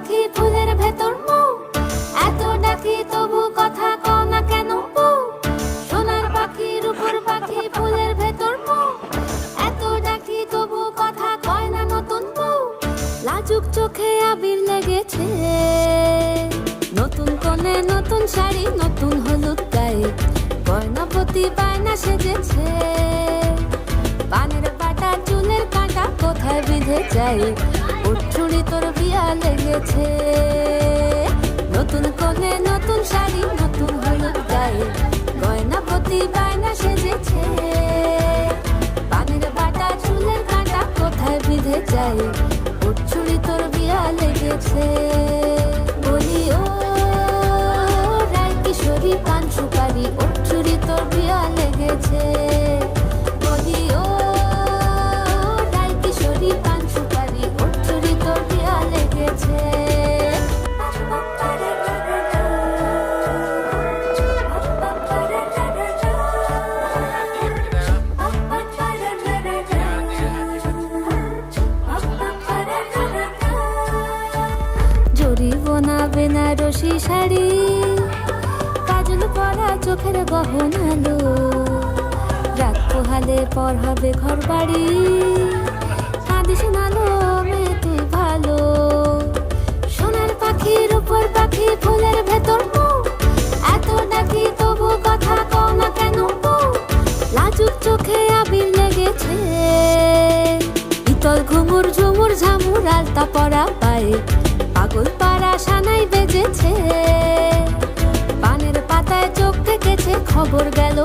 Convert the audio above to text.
পাখি ফুলের ভেতর মৌ, এত ডাকি তবু কথা কও না কেন বউ? সোনার পাখি রূপোর পাখি ফুলের ভেতর মৌ, এত ডাকি তবু কথা কয় না নতুন বউ। লাজুক চোখে আবির লেগেছে, নতুন কোণে নতুন শাড়ি নতুন হলুদ গায়ে, গয়নাপতি বায়না সেজেছে। পানের পাটা চুলের কাঁটা কোথায় বিঁধে যায়, উঠছুড়ি তোর বিয়া লেগেছে। নতুন কোণে নতুন শাড়ি নতুন হলুদ গায়ে, গয়নাপতি বায়না সেজেছে। পানের পাটা চুলের কাঁটা কোথায় বিঁধে যায়, উঠছুড়ি তোর বিয়া লেগেছে। বলি ও রায় কিশোরী পান সুপারি, উঠছুড়ি তোর বিয়া লেগেছে। বলি ও রায় কিশোরী পান সুপারি, উঠছুড়ি তোর বিয়া লেগেছে। জরিবনা বেনারসি শাড়ি, কাজল পরা চোখের গহনালো, রাত পোহালে পর হবে ঘর বাড়ি, কাঁদিস নালো মে তুই ভালো। সোনার পাখি রূপোর পাখি ফুলের ভেতর মৌ, এত ডাকি তবু কথা কও না কেন বউ? লাজুক চোখে আবির লেগেছে, ইতল ঘুমুর ঝুমুর ঝামুর আলতা পরা পায়ে, পাগল পাড়া সানাই বেজেছে। পানের পাতায় চোখ থেকেছে, খবর গেল